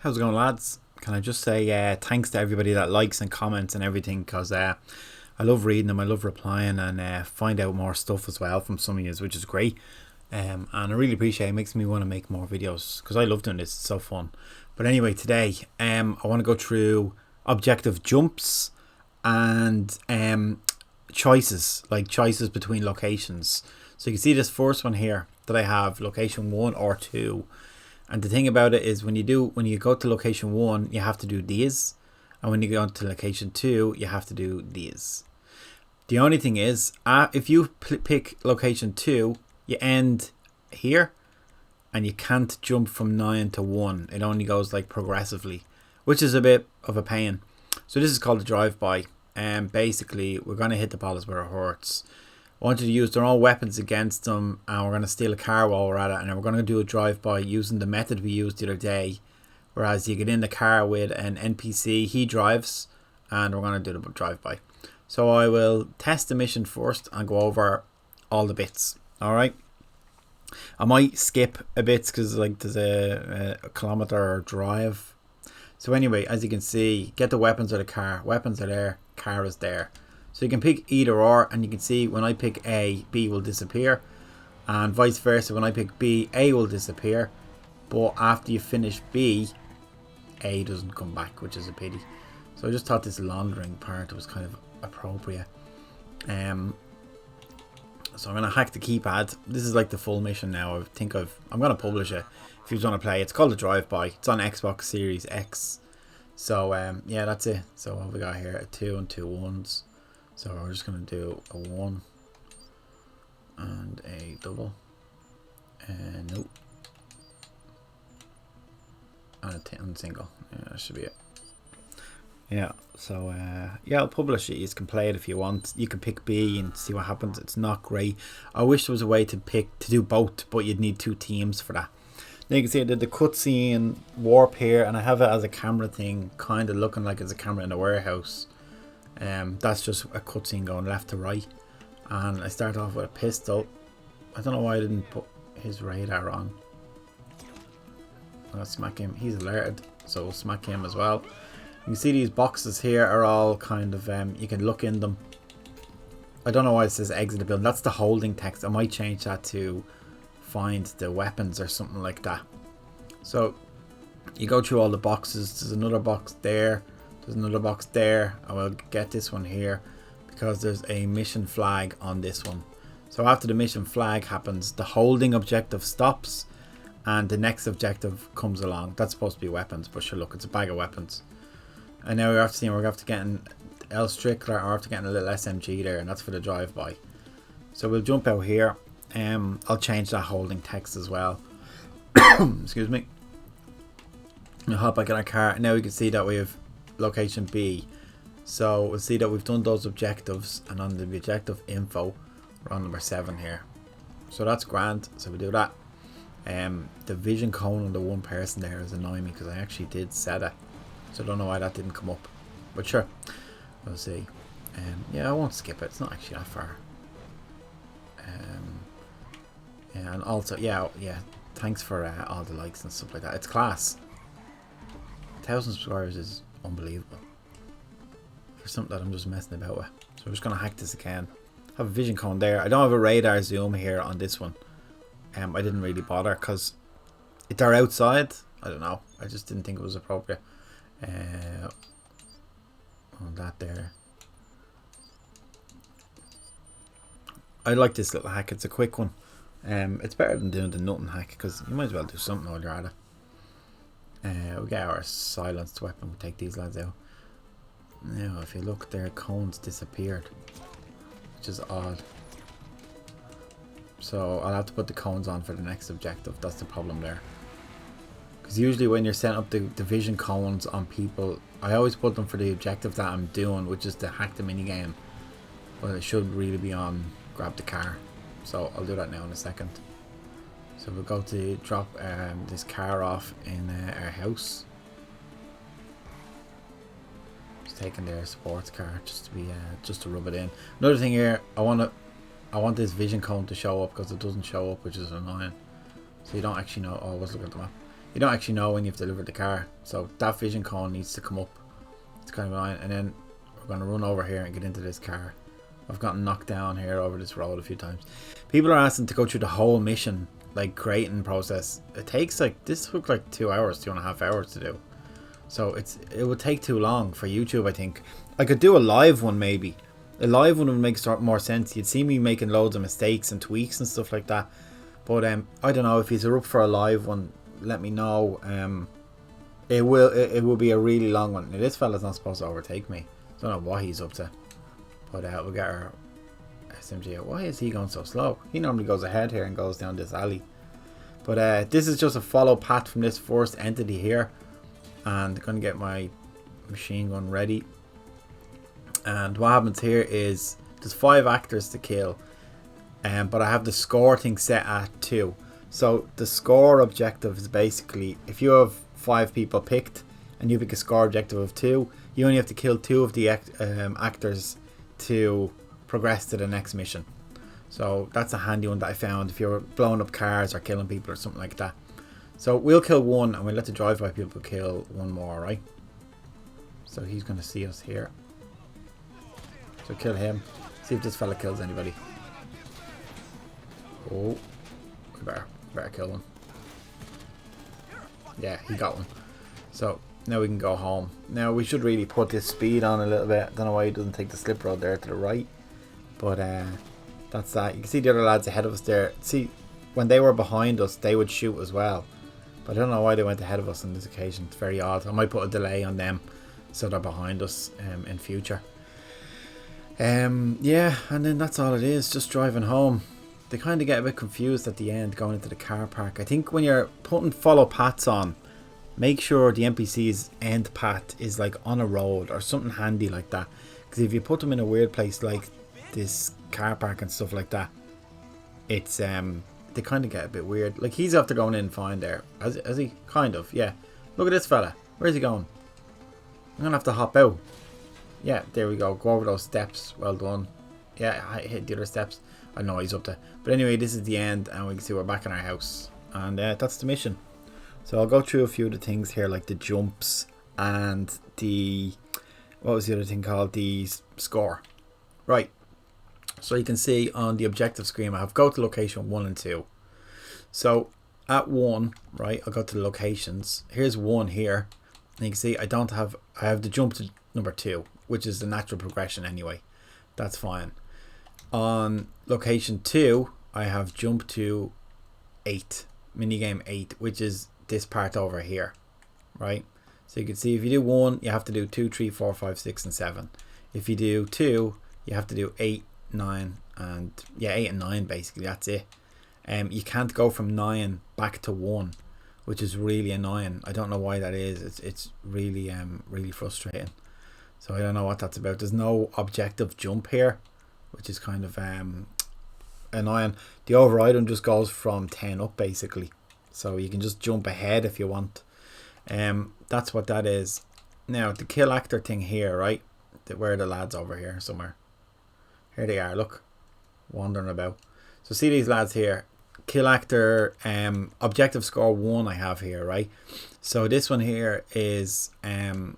How's it going, lads? Can I just say thanks to everybody that likes and comments and everything, because I love reading them, I love replying, and find out more stuff as well from some of you, which is great. And I really appreciate it. It makes me want to make more videos because I love doing this. It's so fun. But anyway, today I want to go through objective jumps and choices, like choices between locations. So you can see this first one here that I have, location 1 or 2. And the thing about it is when you go to location 1, you have to do these, and when you go to location 2, you have to do these. The only thing is, if you pick location 2, you end here, and you can't jump from 9 to 1. It only goes like progressively, which is a bit of a pain. So this is called a drive-by, and basically we're going to hit the palace where it hurts. I want you to use their own weapons against them, and we're going to steal a car while we're at it, and then we're going to do a drive-by using the method we used the other day, whereas you get in the car with an NPC, he drives, and we're going to do the drive-by. So I will test the mission first and go over all the bits. Alright, I might skip a bit because like there's a kilometer drive. So anyway, as you can see, get the weapons of the car. Weapons are there, car is there. So you can pick either or, and you can see when I pick A, B will disappear, and vice versa. When I pick B, A will disappear, but after you finish B, A doesn't come back, which is a pity. So I just thought this laundering part was kind of appropriate. So I'm gonna hack the keypad. This is like the full mission now. I'm gonna publish it if you want to play. It's called a drive-by. It's on Xbox Series X. So yeah, that's it. So what have we got here? A 2 and 2 1s. So we're just going to do a 1 and a double, and nope, and a 10 single. Yeah, that should be it. Yeah, so yeah, I'll publish it. You can play it if you want. You can pick B and see what happens. It's not great. I wish there was a way to do both, but you'd need 2 teams for that. Now you can see I did the cutscene warp here, and I have it as a camera thing, kind of looking like it's a camera in a warehouse. That's just a cutscene going left to right, and I start off with a pistol. I don't know why I didn't put his radar on. I'll smack him. He's alerted, so we'll smack him as well. You can see these boxes here are all kind of you can look in them. I don't know why it says exit the building. That's the holding text. I might change that to find the weapons or something like that. So you go through all the boxes. There's another box there. There's another box there. I will get this one here because there's a mission flag on this one. So after the mission flag happens, the holding objective stops and the next objective comes along. That's supposed to be weapons, but sure, look, it's a bag of weapons. And now we're after getting L Strickler, or after getting a little SMG there, and that's for the drive-by. So we'll jump out here. I'll change that holding text as well. Excuse me. We'll hop back in our car. Now we can see that we have location B, so we'll see that we've done those objectives, and on the objective info we're on number 7 here, so that's grand. So we do that. The vision cone on the one person there is annoying me because I actually did set it, so I don't know why that didn't come up, but sure, we'll see. Yeah, I won't skip it, it's not actually that far. Yeah, and also yeah, thanks for all the likes and stuff like that. It's class. 1,000 subscribers is unbelievable for something that I'm just messing about with. So we're just gonna hack this again. Have a vision cone there. I don't have a radar zoom here on this one. I didn't really bother because they're outside. I don't know, I just didn't think it was appropriate. On that there, I like this little hack. It's a quick one. It's better than doing the nothing hack because you might as well do something while you're at it. We get our silenced weapon. We take these lads out. Now if you look there, cones disappeared, which is odd. So I'll have to put the cones on for the next objective. That's the problem there, because usually when you're setting up the vision cones on people, I always put them for the objective that I'm doing, which is to hack the minigame, but it should really be on grab the car. So I'll do that now in a second. So we'll go to drop this car off in our house. Just taking their sports car just to be just to rub it in. Another thing here, I want this vision cone to show up because it doesn't show up, which is annoying. So you don't actually know. Oh, let's look at the map. you don't actually know when you've delivered the car. So that vision cone needs to come up. It's kind of annoying. And then we're going to run over here and get into this car. I've gotten knocked down here over this road a few times. People are asking to go through the whole mission, like creating process. It takes like, this took like 2 hours, 2.5 hours to do. So it would take too long for YouTube, I think. I could do a live one maybe. A live one would make more sense. You'd see me making loads of mistakes and tweaks and stuff like that. But I don't know, if you're up for a live one, let me know. It will be a really long one. Now, this fella's not supposed to overtake me. Don't know what he's up to. But we'll get our SMG out. Why is he going so slow? He normally goes ahead here and goes down this alley. But this is just a follow path from this first entity here. And I'm going to get my machine gun ready. And what happens here is there's 5 actors to kill. But I have the score thing set at 2. So the score objective is basically, if you have 5 people picked and you pick a score objective of 2, you only have to kill 2 of the actors to progress to the next mission. So that's a handy one that I found if you're blowing up cars or killing people or something like that. So we'll kill 1 and we'll let the drive-by people kill 1 more, right? So he's going to see us here. So kill him. See if this fella kills anybody. Oh, we better kill him. Yeah, he got one. So now we can go home. Now we should really put this speed on a little bit. Don't know why he doesn't take the slip road there to the right. But that's that. You can see the other lads ahead of us there. See, when they were behind us, they would shoot as well. But I don't know why they went ahead of us on this occasion. It's very odd. I might put a delay on them so they're behind us in future. Yeah, and then that's all it is. Just driving home. They kind of get a bit confused at the end going into the car park. I think when you're putting follow paths on, make sure the NPC's end path is like on a road or something handy like that. Because if you put them in a weird place like this car park and stuff like that, it's they kind of get a bit weird. Like he's after going in fine there. Has he? Kind of, yeah. Look at this fella. Where's he going? I'm gonna have to hop out. Yeah, there we go. Go over those steps. Well done. Yeah, I hit the other steps. I know he's up there. But anyway, this is the end and we can see we're back in our house. And that's the mission. So I'll go through a few of the things here, like the jumps and the... What was the other thing called? The score. Right. So you can see on the objective screen, I have go to location 1 and 2. So at 1, right, I'll go to the locations. Here's 1 here. And you can see I have the jump to number 2, which is the natural progression anyway. That's fine. On location 2, I have jump to 8, minigame 8, which is this part over here, right? So you can see if you do 1, you have to do 2, 3, 4, 5, 6, and 7. If you do 2, you have to do 8, 9, and yeah, 8 and 9 basically. That's it. You can't go from 9 back to 1, which is really annoying. I don't know why that is. It's really really frustrating. So I don't know what that's about. There's no objective jump here, which is kind of annoying. The override one just goes from 10 up basically, so you can just jump ahead if you want. That's what that is. Now the kill actor thing here, right? Where are the lads over here somewhere? Here they are, look, wandering about. So see these lads here, kill actor, objective score 1 I have here, right? So this one here is in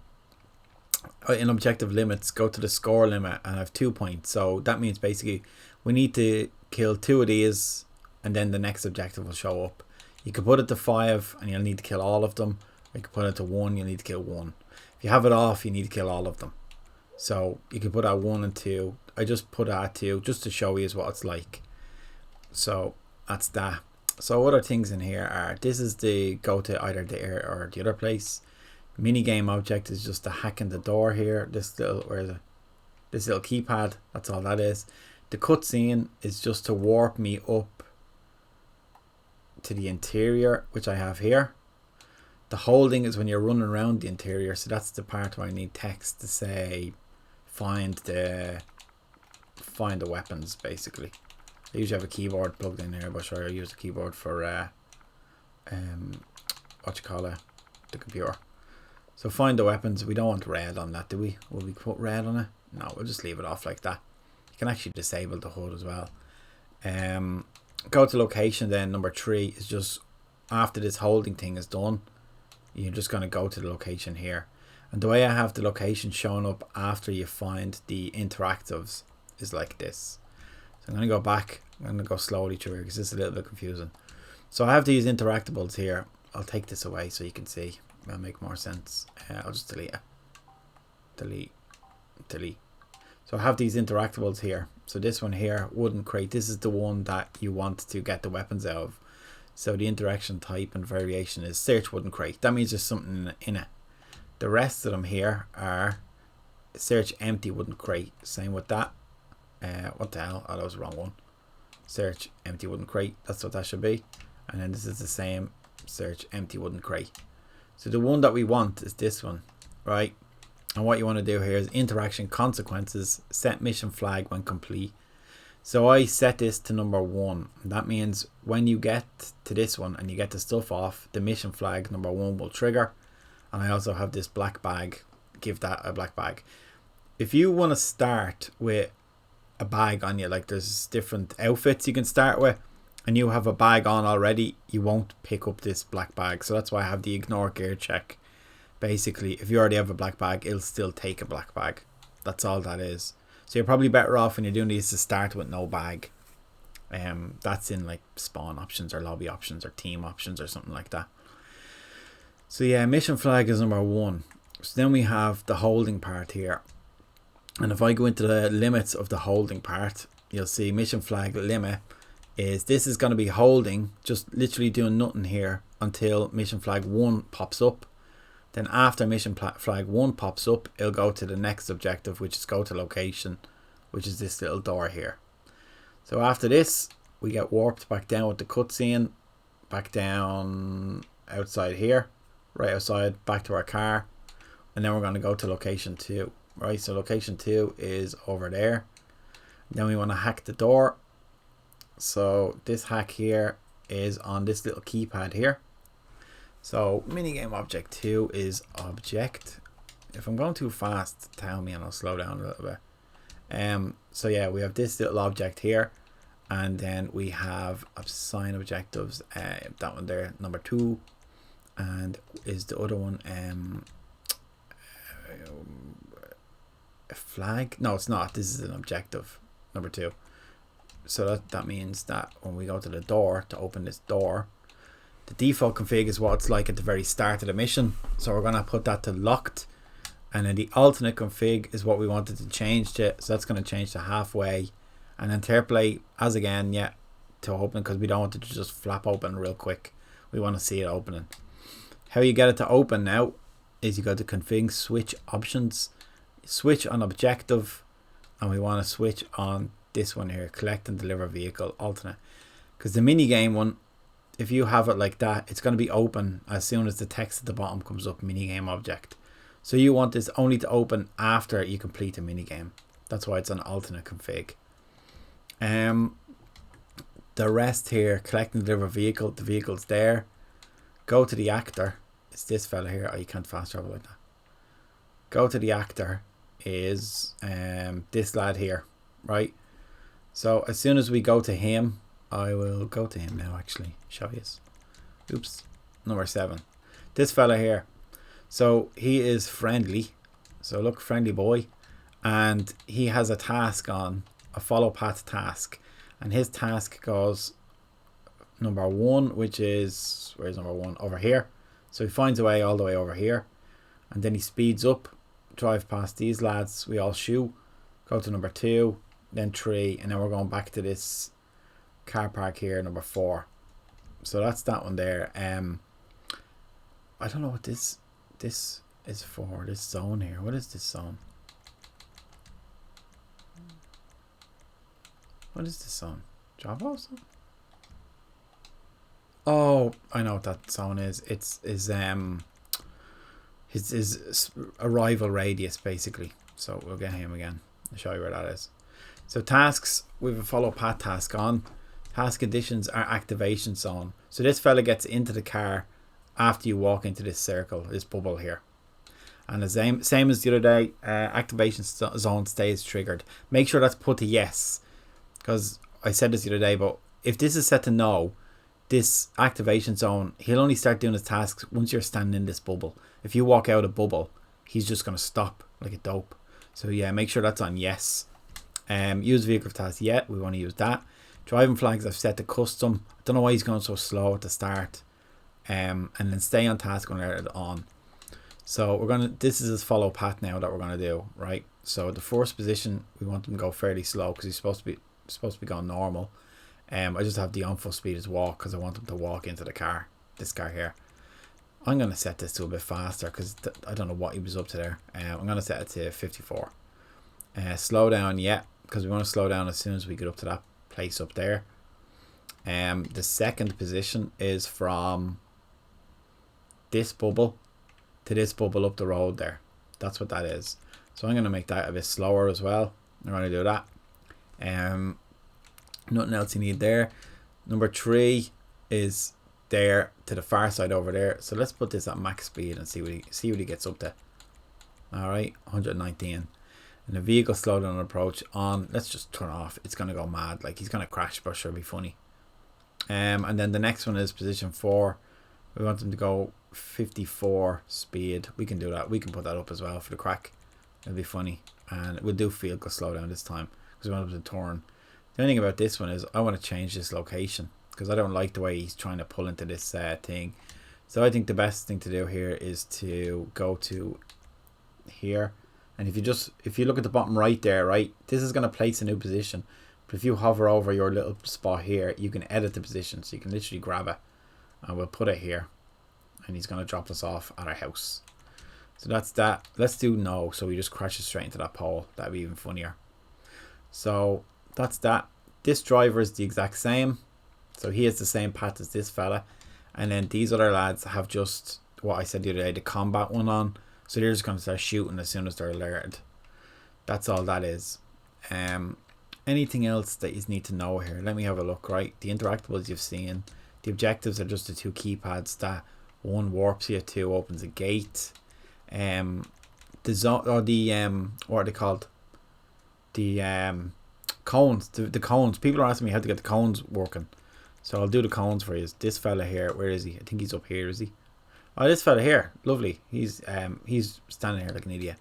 objective limits, go to the score limit and I have 2 points. So that means basically we need to kill 2 of these and then the next objective will show up. You can put it to 5 and you'll need to kill all of them. You can put it to 1, you'll need to kill 1. If you have it off, you need to kill all of them. So you can put at 1 and 2. I just put at 2 just to show you what it's like. So that's that. So other things in here are, this is the go to either there or the other place. Mini game object is just the hack in the door here. This little, where is it? This little keypad. That's all that is. The cutscene is just to warp me up to the interior, which I have here. The holding is when you're running around the interior. So that's the part where I need text to say find the weapons basically. I usually have a keyboard plugged in here, but sure, I use the keyboard for the computer. So find the weapons. We don't want red on that, do we? Will we put red on it? No, we'll just leave it off like that. You can actually disable the HUD as well. Go to location then. Number 3 is just after this holding thing is done, you're just going to go to the location here. And the way I have the location shown up after you find the interactives is like this. So I'm going to go back. I'm going to go slowly through here because this is a little bit confusing. So I have these interactables here. I'll take this away so you can see. That'll make more sense. I'll just delete it. Delete. So I have these interactables here. So this one here, wooden crate, this is the one that you want to get the weapons out of. So the interaction type and variation is search wooden crate. That means there's something in it. The rest of them here are search empty wooden crate. Same with that. What the hell? Oh, that was the wrong one. Search empty wooden crate. That's what that should be. And then this is the same. Search empty wooden crate. So the one that we want is this one, right? And what you want to do here is interaction consequences, set mission flag when complete. So I set this to number 1. That means when you get to this one and you get the stuff off, the mission flag number 1 will trigger. And I also have this black bag. Give that a black bag. If you want to start with a bag on you, like there's different outfits you can start with, and you have a bag on already, you won't pick up this black bag. So that's why I have the ignore gear check. Basically, if you already have a black bag, it'll still take a black bag. That's all that is. So you're probably better off when you're doing these to start with no bag. That's in like spawn options or lobby options or team options or something like that. So yeah, mission flag is number 1. So then we have the holding part here. And if I go into the limits of the holding part, you'll see mission flag limit is this is going to be holding, just literally doing nothing here until mission flag 1 pops up. Then after mission flag 1 pops up, it'll go to the next objective, which is go to location, which is this little door here. So after this, we get warped back down with the cutscene, back down outside here, right outside, back to our car. And then we're going to go to location 2, right? So location 2 is over there. Then we want to hack the door. So this hack here is on this little keypad here. So minigame object 2 is object. If I'm going too fast, tell me and I'll slow down a little bit. So yeah, we have this little object here, and then we have assign objectives. That one there, number 2, and is the other one a flag? No, it's not. This is an objective, number 2. So that means that when we go to the door to open this door, the default config is what it's like at the very start of the mission. So we're going to put that to locked. And then the alternate config is what we wanted to change to. So that's going to change to halfway. And interpolate as again, yeah, to open, because we don't want it to just flap open real quick. We want to see it opening. How you get it to open now is you go to config, switch options, switch on objective. And we want to switch on this one here, collect and deliver vehicle alternate. Because the minigame one, if you have it like that, it's going to be open as soon as the text at the bottom comes up, minigame object. So you want this only to open after you complete the minigame. That's why it's an alternate config. The rest here, collect and deliver vehicle, the vehicle's there. Go to the actor. It's this fella here. Oh, you can't fast travel like that. Go to the actor is this lad here, right? So as soon as we go to him, I will go to him now actually, show you. Oops, number 7. This fella here. So he is friendly. So look, friendly boy. And he has a task on, a follow path task. And his task goes number 1, which is, where's number 1? Over here. So he finds a way all the way over here. And then he speeds up, drive past these lads. We all shoot. Go to number 2, then 3. And then we're going back to this car park here, number 4. So that's that one there. I don't know what this is for, this zone here. What is this zone? What is this zone? Job house? Oh, I know what that zone is. It's his arrival radius basically. So we'll get him again. I'll show you where that is. So tasks, we have a follow path task on. Task conditions are activation zone. So this fella gets into the car after you walk into this circle, this bubble here. And the same as the other day, activation zone stays triggered. Make sure that's put to yes. Because I said this the other day, but if this is set to no, this activation zone, he'll only start doing his tasks once you're standing in this bubble. If you walk out a bubble, he's just going to stop like a dope. So yeah, make sure that's on yes. Use vehicle task, yeah, we want to use that. Driving flags I've set to custom. I don't know why he's going so slow at the start. And then stay on task when they're on. So we're gonna, this is his follow path now that we're gonna do, right? So the first position we want him to go fairly slow because he's supposed to be going normal. I just have the on full speed as walk because I want him to walk into the car, this car here. I'm gonna set this to a bit faster because I don't know what he was up to there. I'm gonna set it to 54. Slow down, yeah, because we want to slow down as soon as we get up to that place up there. The second position is from this bubble to this bubble up the road there. That's what that is. So I'm going to make that a bit slower as well. I'm going to do that. Nothing else you need there. Number 3 is there to the far side over there. So let's put this at max speed and see what he gets up to. Alright, 119. And the vehicle slowdown approach on. Let's just turn off. It's going to go mad. Like he's going to crash, but sure, it'll be funny. And then the next one is position 4. We want him to go 54 speed. We can do that. We can put that up as well for the crack. It'll be funny. And we'll do vehicle slowdown this time because we want him to turn. The only thing about this one is I want to change this location because I don't like the way he's trying to pull into this thing. So I think the best thing to do here is to go to here. And if you look at the bottom right there, right, this is going to place a new position. But if you hover over your little spot here, you can edit the position. So you can literally grab it and we'll put it here. And he's going to drop us off at our house. So that's that. Let's do no. So we just crash it straight into that pole. That'd be even funnier. So that's that. This driver is the exact same. So he has the same path as this fella. And then these other lads have just what I said the other day, the combat one on. So they're just going to start shooting as soon as they're alerted. That's all that is. Anything else that you need to know here? Let me have a look, right? The interactables you've seen. The objectives are just the 2 keypads that one warps you, 2 opens a gate. The zone, or the what are they called? The cones. The cones. People are asking me how to get the cones working. So I'll do the cones for you. This fella here, where is he? I think he's up here, is he? Oh, this fella here, lovely. He's standing here like an idiot.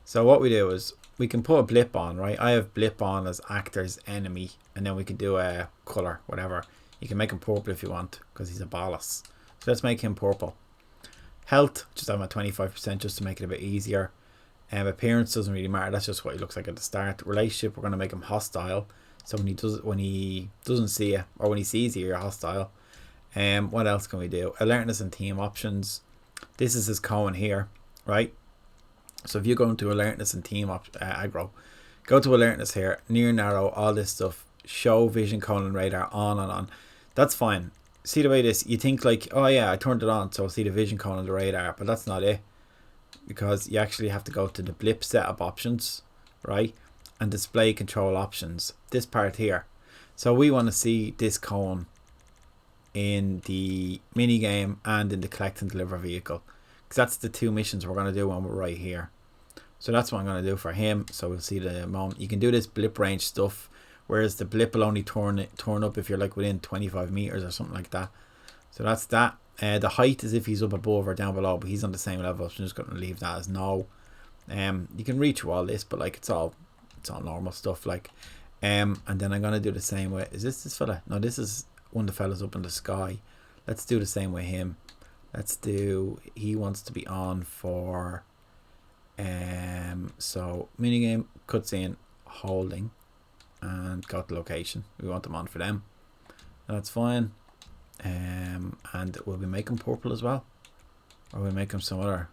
So what we do is we can put a blip on, right? I have blip on as actor's enemy, and then we can do a color, whatever. You can make him purple if you want, because he's a ballast. So let's make him purple. Health, just have him at 25% just to make it a bit easier. Appearance doesn't really matter. That's just what he looks like at the start. Relationship, we're going to make him hostile. So when he doesn't see you, or when he sees you, you're hostile. What else can we do? Alertness and team options. This is his cone here, right? So if you go into alertness and team aggro, go to alertness here, near narrow, all this stuff, show vision cone and radar on and on. That's fine. See the way this, you think like, oh yeah, I turned it on, so I'll see the vision cone and the radar, but that's not it, because you actually have to go to the blip setup options, right? And display control options, this part here. So we want to see this cone in the mini game and in the collect and deliver vehicle, because that's the 2 missions we're going to do when we're right here. So that's what I'm going to do for him. So we'll see the moment. You can do this blip range stuff, whereas the blip will only turn up if you're like within 25 meters or something like that. So that's that. The height is if he's up above or down below, but he's on the same level, so I'm just going to leave that as no. You can read through all this, but like it's all normal stuff, like. And then I'm going to do the same way. Is this fella? No, this is one of the fellas up in the sky. Let's do the same way him. Let's do, he wants to be on for so minigame, cutscene, holding, and got the location. We want them on for them. That's fine. And will we make them purple as well, or we make them some other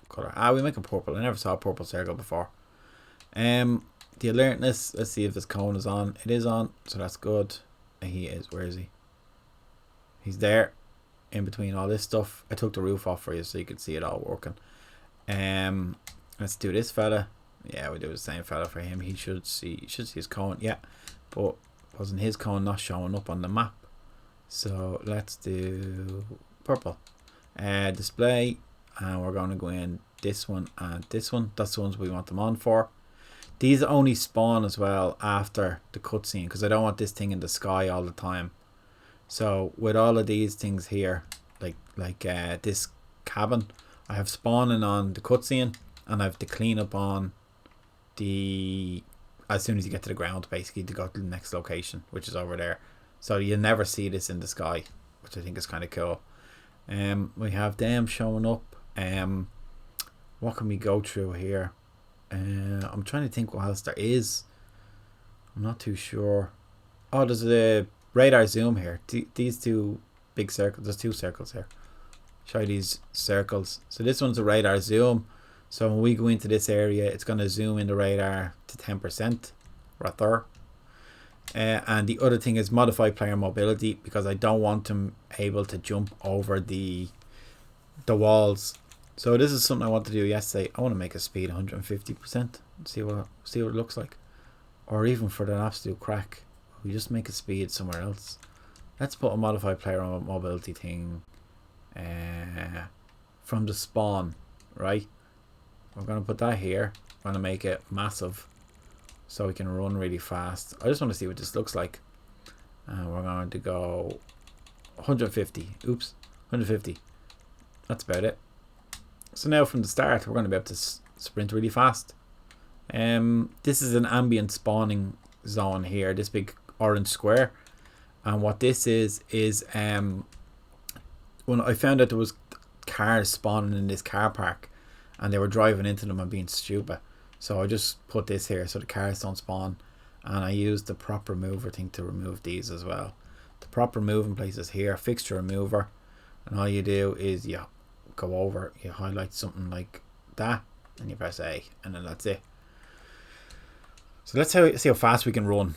color? We make them purple. I never saw a purple circle before. The alertness, let's see if this cone is on. It is on, so that's good. He is. Where is he? He's there in between all this stuff. I took the roof off for you so you could see it all working. Let's do this fella. Yeah, we do the same fella for him. He should see his cone. Yeah, but wasn't his cone not showing up on the map? So let's do purple. Display, and we're going to go in this one and this one. That's the ones we want them on for. These only spawn as well after the cutscene, because I don't want this thing in the sky all the time. So with all of these things here, like this cabin, I have spawning on the cutscene, and I have the cleanup on the as soon as you get to the ground, basically, to go to the next location, which is over there. So you never see this in the sky, which I think is kind of cool. We have them showing up. What can we go through here? I'm trying to think what else there is. I'm not too sure. Oh, there's a radar zoom here. These two big circles. There's two circles here. Show you these circles. So this one's a radar zoom. So when we go into this area, it's going to zoom in the radar to 10% right there. And the other thing is modify player mobility, because I don't want them able to jump over the walls. So this is something I wanted to do yesterday. I want to make a speed 150%. See what it looks like. Or even for the absolute crack, we just make a speed somewhere else. Let's put a modify player mobility thing from the spawn, right? We're going to put that here. We're going to make it massive so we can run really fast. I just want to see what this looks like. We're going to go 150. Oops, 150. That's about it. So now from the start, we're going to be able to sprint really fast. This is an ambient spawning zone here, this big orange square. And what this is when I found out there was cars spawning in this car park, and they were driving into them and being stupid. So I just put this here so the cars don't spawn. And I used the prop remover thing to remove these as well. The prop removing place is here, fixture remover. And all you do is you go over, you highlight something like that, and you press A, and then that's it. So let's see how fast we can run.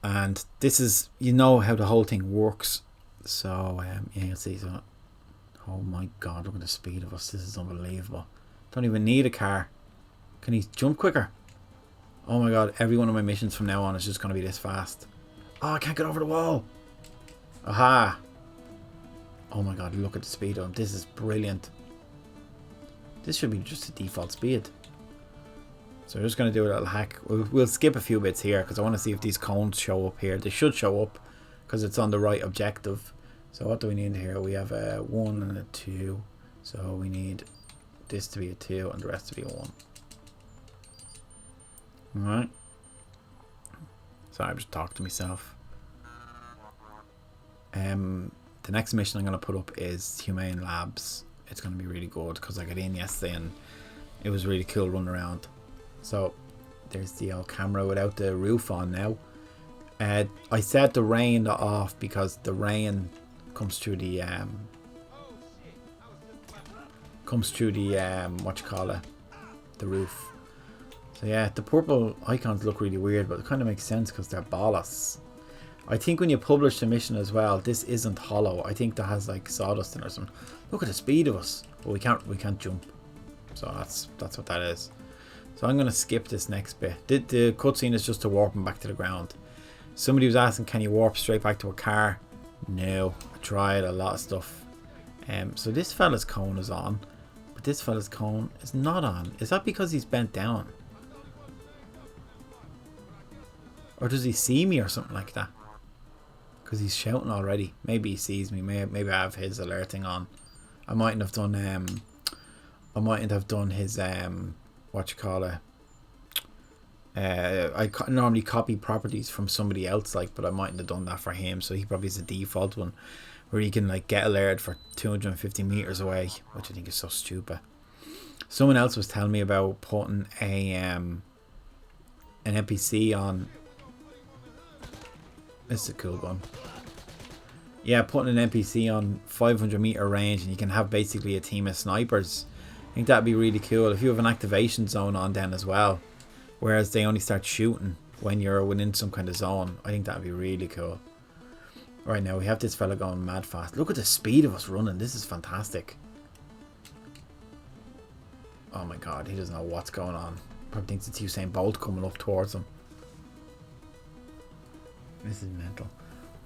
And this is, you know how the whole thing works. So yeah, you'll see. So, oh my god, look at the speed of us. This is unbelievable. Don't even need a car. Can he jump quicker? Oh my god, every one of my missions from now on is just going to be this fast. Oh, I can't get over the wall. Aha. Oh my god, look at the speed of him. This is brilliant. This should be just a default speed. So we're just going to do a little hack. We'll skip a few bits here because I want to see if these cones show up here. They should show up because it's on the right objective. So what do we need here? We have a 1 and a 2. So we need this to be a 2 and the rest to be a 1. Alright. Sorry, I just talked to myself. The next mission I'm going to put up is Humane Labs. It's going to be really good because I got in yesterday and it was really cool running around. So there's the old camera without the roof on now. I set the rain off because the rain comes through the what you call it, the roof. So yeah, the purple icons look really weird, but it kind of makes sense because they're ballast. I think when you publish the mission as well, this isn't hollow. I think that has like sawdust in it or something. Look at the speed of us. But we can't jump. So that's what that is. So I'm going to skip this next bit. The cutscene is just to warp him back to the ground. Somebody was asking, can you warp straight back to a car? No. I tried a lot of stuff. So this fella's cone is on. But this fella's cone is not on. Is that because he's bent down? Or does he see me or something like that? Because he's shouting already. Maybe he sees me. Maybe I have his alerting on. I mightn't have done his what you call it. I normally copy properties from somebody else, like, but I mightn't have done that for him. So he probably has a default one where you can like get alerted for 250 meters away, which I think is so stupid. Someone else was telling me about putting an NPC on. This is a cool one. Yeah, putting an NPC on 500 meter range, and you can have basically a team of snipers. I think that'd be really cool if you have an activation zone on then as well, whereas they only start shooting when you're within some kind of zone. I think that'd be really cool. Right now we have this fella going mad fast. Look at the speed of us running. This is fantastic. Oh my god, he doesn't know what's going on. Probably thinks it's Usain Bolt coming up towards him. This is mental.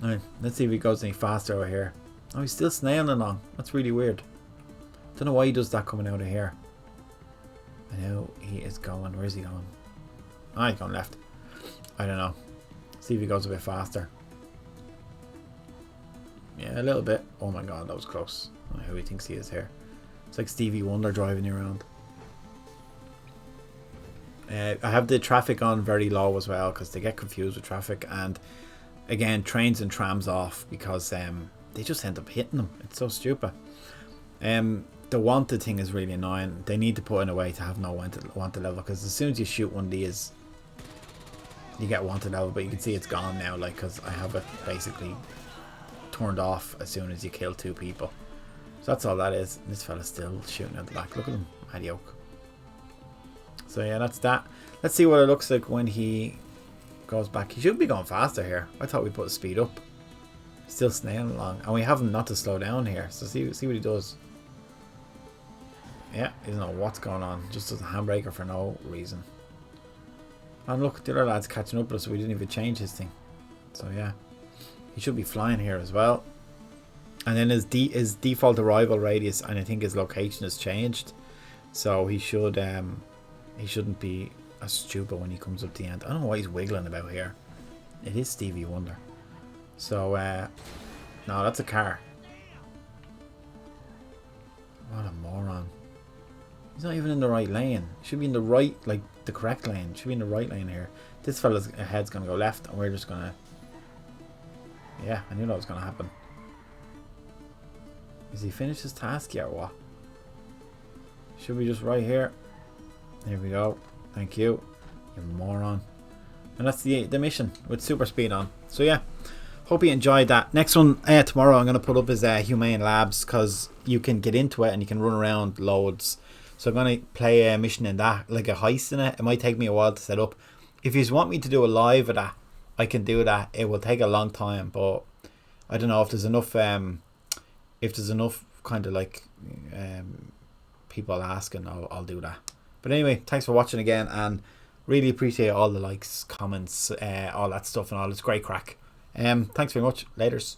Alright, let's see if he goes any faster over here. Oh, he's still snailing along. That's really weird. Don't know why he does that coming out of here. I know he is going. Where is he going? Ah, he's going left. I don't know. See if he goes a bit faster. Yeah, a little bit. Oh my god, that was close. I don't know who he thinks he is here. It's like Stevie Wonder driving you around. I have the traffic on very low as well because they get confused with traffic, and again trains and trams off because they just end up hitting them. It's so stupid. The wanted thing is really annoying. They need to put in a way to have no wanted level, because as soon as you shoot one of these you get wanted level, but you can see it's gone now, like, because I have it basically turned off as soon as you kill 2 people. So that's all that is. This fella's still shooting at the back. Look at him, mediocre. So yeah, that's that. Let's see what it looks like when he goes back. He should be going faster here. I thought we put the speed up. Still snailing along, and we have him not to slow down here. So see what he does. Yeah, he doesn't know what's going on. Just does a handbraker for no reason. And look, the other lad's catching up with us, so we didn't even change his thing. So yeah, he should be flying here as well. And then his default arrival radius, and I think his location has changed, so he shouldn't be as stupid when he comes up to the end. I don't know what he's wiggling about here. It is Stevie Wonder. So no, that's a car. What a moron. He's not even in the right lane. Should be in the right, like the correct lane. Should be in the right lane here. This fella's head's gonna go left, and we're just gonna... Yeah, I knew that was gonna happen. Has he finished his task yet or what? Should be just right here. There we go. Thank you, you moron. And that's the mission with super speed on. So yeah, hope you enjoyed that. Next one tomorrow I'm going to put up is Humane Labs, because you can get into it and you can run around loads. So I'm going to play a mission in that, like a heist in it. It might take me a while to set up. If you want me to do a live of that, I can do that. It will take a long time, but I don't know if there's enough kind of like people asking, I'll do that. But anyway, thanks for watching again, and really appreciate all the likes, comments, all that stuff and all. It's great crack. Thanks very much. Laters.